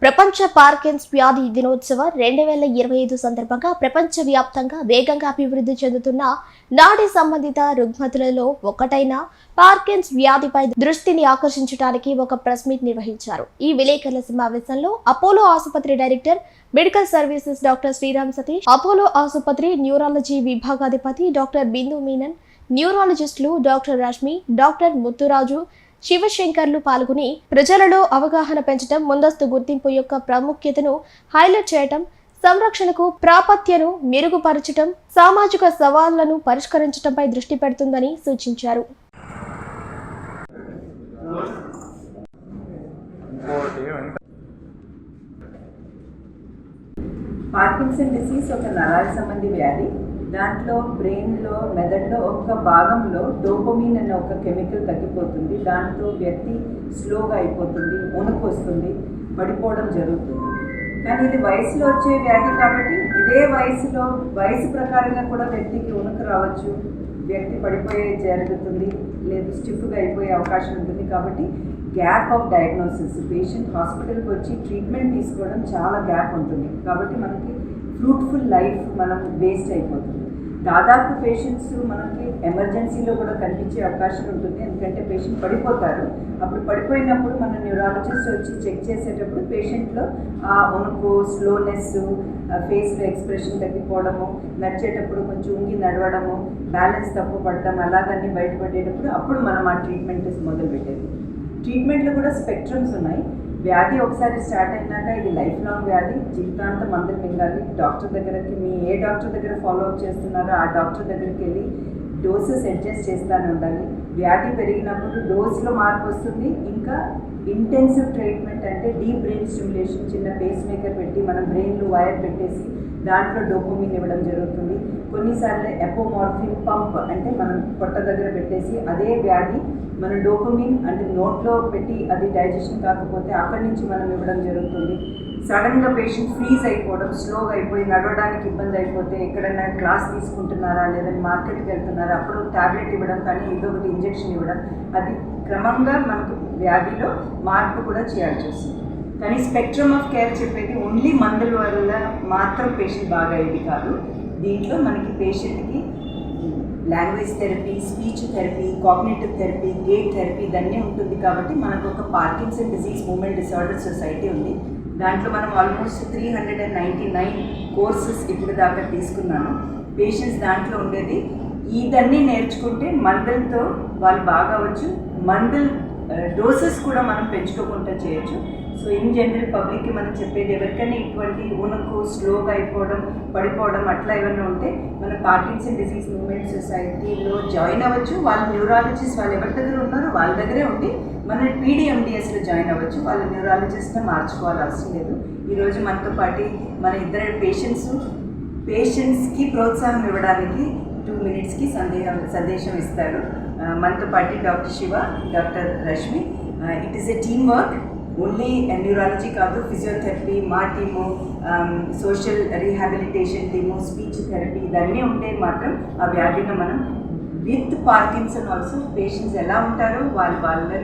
ప్రపంచ పార్కిన్స్ వ్యాధి దినోత్సవ 2025 సందర్భంగా ప్రపంచవ్యాప్తంగా వేగంగా అభివృద్ధి చెందుతున్న నాడీ సంబంధిత రుగ్మతులలో ఒకటైన పార్కిన్స్ వ్యాధిపై దృష్టిని ఆకర్షించడానికి ఒక ప్రెస్ మీట్ నిర్వహించారు. ఈ విలేకరుల సమావేశంలో అపోలో ఆసుపత్రి director medical services doctor Sriram Satish, Apollo ఆసుపత్రి న్యూరాలజీ విభాగాధిపతి డాక్టర్ బిందు మీనన్, న్యూరాలజిస్టులు డాక్టర్ రష్మి, డాక్టర్ ముత్తురాజు, శివశంకర్లు పాల్గొని ప్రజలలో అవగాహన పెంచడం, ముందస్తు గుర్తింపు యొక్క ప్రాముఖ్యతను హైలైట్ చేయడం, సంరక్షణకు ప్రాప్యతను మెరుగుపరచడం, సామాజిక సవాళ్లను పరిష్కరించడంపై దృష్టి పెడుతుందని సూచించారు. పార్కిన్సన్ డిసీజ్ ఒక నరాల సంబంధి వ్యాధి. దాంట్లో బ్రెయిన్లో, మెదడులో ఒక భాగంలో డోపమిన్ అనే ఒక కెమికల్ తగ్గిపోతుంది. దాంతో వ్యక్తి స్లోగా అయిపోతుంది, వణుకు వస్తుంది, పడిపోవడం జరుగుతుంది. కానీ ఇది వయసులో వచ్చే వ్యాధి కాబట్టి ఇదే వయసు ప్రకారంగా కూడా వ్యక్తికి వణుకు రావచ్చు, వ్యక్తి పడిపోయే జరుగుతుంది, లేదు స్టిఫ్గా అయిపోయే అవకాశం ఉంటుంది. కాబట్టి గ్యాప్ ఆఫ్ డయాగ్నోసిస్, పేషెంట్ హాస్పిటల్కి వచ్చి ట్రీట్మెంట్ తీసుకోవడం చాలా గ్యాప్ ఉంటుంది. కాబట్టి మనకి ఫ్రూట్ఫుల్ లైఫ్ మనం వేస్ట్ అయిపోతుంది. దాదాపు పేషెంట్స్ మనకి ఎమర్జెన్సీలో కూడా కనిపించే అవకాశం ఉంటుంది. ఎందుకంటే పేషెంట్ పడిపోతారు. అప్పుడు పడిపోయినప్పుడు మన న్యూరాలజిస్ట్ వచ్చి చెక్ చేసేటప్పుడు పేషెంట్లో ఆ వణుకు, స్లోనెస్, ఫేస్లో ఎక్స్ప్రెషన్ తగ్గిపోవడము, నడిచేటప్పుడు కొంచెం ఉంగి నడవడము, బ్యాలెన్స్ తప్పు పడడం, అలాగన్నీ బయటపడేటప్పుడు అప్పుడు మనం ఆ ట్రీట్మెంట్ మొదలుపెట్టేది. ట్రీట్మెంట్లో కూడా స్పెక్ట్రమ్స్ ఉన్నాయి. వ్యాధి ఒకసారి స్టార్ట్ అయినాక ఇది లైఫ్ లాంగ్ వ్యాధి, జీవితాంతం మందులు మింగాలి. డాక్టర్ దగ్గరికి, మీ ఏ డాక్టర్ దగ్గర ఫాలో అప్ చేస్తున్నారో ఆ డాక్టర్ దగ్గరికి వెళ్ళి డోసెస్ అడ్జస్ట్ చేస్తూనే ఉండాలి. వ్యాధి పెరిగినప్పుడు డోస్లో మార్పు వస్తుంది. ఇంకా ఇంటెన్సివ్ ట్రీట్మెంట్ అంటే డీప్ బ్రెయిన్ స్టిమ్యులేషన్, చిన్న పేస్ మేకర్ పెట్టి మనం బ్రెయిన్లో వైర్ పెట్టేసి దాంట్లో డోపమిన్ ఇవ్వడం జరుగుతుంది. కొన్నిసార్లు ఎపోమార్ఫిన్ పంప్ అంటే మనం పొట్ట దగ్గర పెట్టేసి అదే వ్యాధి మనం డోపమిన్ అంటే నోట్లో పెట్టి అది డైజెషన్ కాకపోతే అక్కడి నుంచి మనం ఇవ్వడం జరుగుతుంది. సడన్గా పేషెంట్ ఫ్రీజ్ అయిపోవడం, స్లోగా అయిపోయి నడవడానికి ఇబ్బంది అయిపోతే ఎక్కడైనా క్లాస్ తీసుకుంటున్నారా లేదంటే మార్కెట్కి వెళ్తున్నారా అప్పుడు ట్యాబ్లెట్ ఇవ్వడం, కానీ ఇదొకటి ఇంజెక్షన్ ఇవ్వడం, అది క్రమంగా మనకు వ్యాధిలో మార్పు కూడా చేయాల్సి వస్తుంది. కానీ స్పెక్ట్రమ్ ఆఫ్ కేర్ చెప్పేది ఓన్లీ మందుల వల్ల మాత్రం పేషెంట్ బాగా అయ్యేది కాదు. దీంట్లో మనకి పేషెంట్కి language therapy, speech therapy, cognitive therapy, gate therapy ఇదన్నీ ఉంటుంది. కాబట్టి మనకు ఒక Parkinson disease movement disorder society ఉంది. దాంట్లో మనం ఆల్మోస్ట్ 399 కోర్సెస్ ఇప్పుడు దాకా తీసుకున్నాను. పేషెంట్స్ దాంట్లో ఉండేది ఇదన్నీ నేర్చుకుంటే మందులతో వాళ్ళు బాగా అవ్వచ్చు. మందులు డోసెస్ కూడా మనం పెంచుకోకుండా చేయొచ్చు. సో ఇన్ జనరల్ పబ్లిక్కి మనం చెప్పేది, ఎవరికైనా ఇటువంటి వణుకు, స్లోగా అయిపోవడం, పడిపోవడం అట్లా ఏమైనా ఉంటే మన పార్కిన్సన్ డిసీజ్ మూవ్మెంట్ సొసైటీలో జాయిన్ అవ్వచ్చు. వాళ్ళ న్యూరాలజిస్ట్ వాళ్ళు ఎవరి దగ్గర ఉన్నారో వాళ్ళ దగ్గరే ఉండి మన PDMDSలో జాయిన్ అవ్వచ్చు. వాళ్ళ న్యూరాలజిస్ట్ని మార్చుకోవాలి అవసరం లేదు. ఈరోజు మనతో పాటు మన ఇద్దరు పేషెంట్స్కి ప్రోత్సాహం ఇవ్వడానికి 2 minutesకి సందేశం ఇస్తారు. మనతో పాటు doctor Shiva, doctor Rashmi. It is a team work. Only neurology కాదు, ఫిజియోథెరపీ, మా team, social rehabilitation team, speech therapy ఇదన్నీ ఉంటే మాత్రం ఆ వ్యాధిని మనం విత్ పార్కిన్సన్ ఆల్సో పేషెంట్స్ ఎలా ఉంటారో వాళ్ళ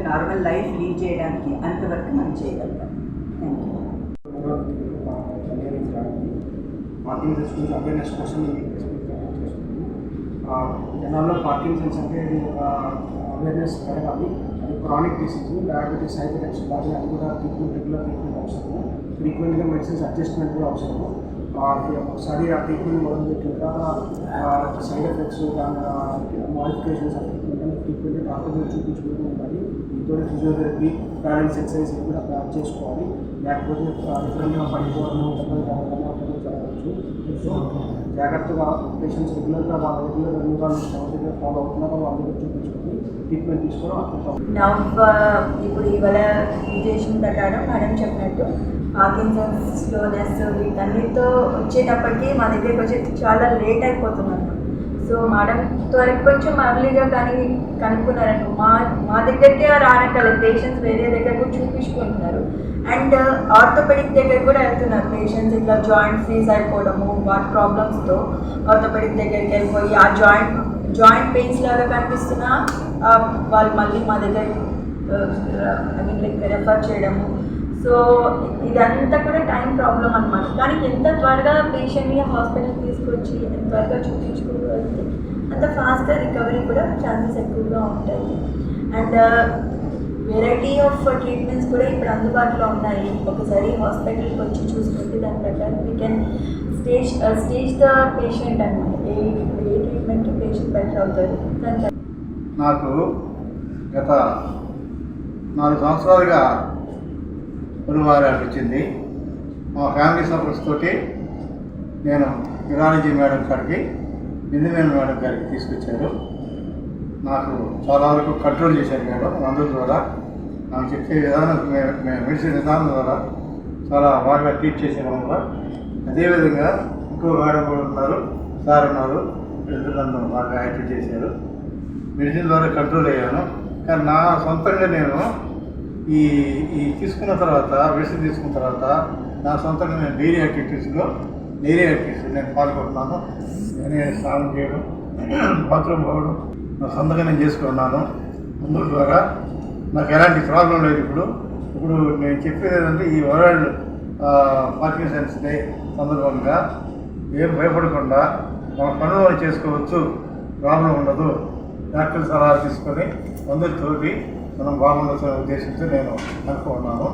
నార్మల్ లైఫ్ లీడ్ చేయడానికి అంతవరకు మనం చేయగలుగుతాం. జనాల్లో పార్కిన్సన్స్ అంటే అవేర్నెస్ పెరగాలి. అది chronic disease, diabetes, hyper tension లాగా అది కూడా రెగ్యులర్ ట్రీట్మెంట్ అవసరము. ఫ్రీక్వెంట్గా మెడిసిన్స్ అడ్జస్ట్మెంట్ కూడా అవసరము. ఒకసారి ఆ ట్రీట్మెంట్ మొదలుపెట్టిన తర్వాత side effects, modifications of treatment అని ఫ్రీక్వెంట్గా డాక్టర్ మీద చూపించుకుంటూ ఉండాలి. దీంతో ఫిజియోథెరపీ, బ్యాలెన్స్ ఎక్సర్సైజ్ కూడా చేసుకోవాలి. లేకపోతే ఎప్పుడైనా పడిపోవడము, జరగవచ్చు. జాగ్రత్తగా పేషెంట్స్ రెగ్యులర్గా న్యూరాలజిస్ట్ ఎవరి దగ్గర ఫాలో అవుతున్నారో వాళ్ళ దగ్గర చూపించుకొని ట్రీట్మెంట్ తీసుకోవడం అర్థం. ఇప్పుడు ఇవాళ విజేషన్ ప్రకారం మేడం చెప్పినట్టు పార్కిన్సన్స్, స్లోనెస్ వీటన్నిటితో వచ్చేటప్పటికి మా దగ్గరికి వచ్చి చాలా లేట్ అయిపోతున్నాను. సో మేడం త్వరగా కొంచెం అర్లీగా కానీ కనుక్కున్నారనుకో మా దగ్గరికి రానక్కర్లేదు. పేషెంట్స్ వేరే దగ్గర కూడా చూపించుకుంటున్నారు. అండ్ ఆర్థోపెడిక్ దగ్గర కూడా వెళ్తున్నారు పేషెంట్స్. ఇట్లా జాయింట్ ఫ్రీజ్ అయిపోవడము, వాటి ప్రాబ్లమ్స్తో ఆర్థోపెడిక్ దగ్గరికి వెళ్ళిపోయి ఆ జాయింట్ పెయిన్స్ లాగా కనిపిస్తున్నా వాళ్ళు మళ్ళీ మా దగ్గర రెఫర్ చేయడము. సో ఇదంతా కూడా టైం ప్రాబ్లం అనమాట. కానీ ఎంత త్వరగా పేషెంట్ని హాస్పిటల్ తీసుకొచ్చి ఎంత త్వరగా చూపించుకోగలిగితే అంత ఫాస్ట్గా రికవరీ కూడా ఛాన్సెస్ ఎక్కువగా ఉంటాయి. అండ్ వెరైటీ ఆఫ్ ట్రీట్మెంట్స్ కూడా ఇప్పుడు అందుబాటులో ఉన్నాయి. ఒకసారి హాస్పిటల్కి వచ్చి చూసుకుంటే దాని ప్రకారం we can stage the patient అనమాట. ఏ ట్రీట్మెంట్కి పేషెంట్ బెటర్ అవుతారు దాని. నాకు గత 4 సంవత్సరాలుగా పురువారాలు వచ్చింది. మా ఫ్యామిలీ సపోర్ట్స్ తోటి నేను న్యూరాలజీ మేడం గారికి ఇంజనీర్ మేడం గారికి తీసుకొచ్చారు. నాకు చాలా వరకు కంట్రోల్ చేశారు మేడం. మందుల ద్వారా నాకు చెప్పే విధానం, మెడిసిన్ విధానం ద్వారా చాలా బాగా ట్రీట్ చేశారు వల్ల. అదేవిధంగా ఇంకో మేడం కూడా ఉన్నారు, సార్ ఉన్నారు, ఇద్దరు నన్ను బాగా యాక్టివ్ చేశారు. మెడిసిన్ ద్వారా కంట్రోల్ అయ్యాను. కానీ నా సొంతంగా నేను ఈ తీసుకున్న తర్వాత, మెడిసిన్ తీసుకున్న తర్వాత నా సొంతంగా నేను డైలీ యాక్టివిటీస్ నేను పాల్గొంటున్నాను. నేనే స్నానం చేయడం, బాత్రూమ్ పోవడం నా సొంతంగా నేను చేసుకున్నాను. మందుల ద్వారా నాకు ఎలాంటి ప్రాబ్లం లేదు. ఇప్పుడు నేను చెప్పేది ఏంటంటే ఈ వరల్డ్ పార్కిన్సన్స్ డే సందర్భంగా ఏం భయపడకుండా మన పనులు చేసుకోవచ్చు, ప్రాబ్లం ఉండదు. డాక్టర్ సలహా తీసుకొని మందులతోటి మనం బాగుండాల్సిన ఉద్దేశంతో నేను అనుకున్నాను.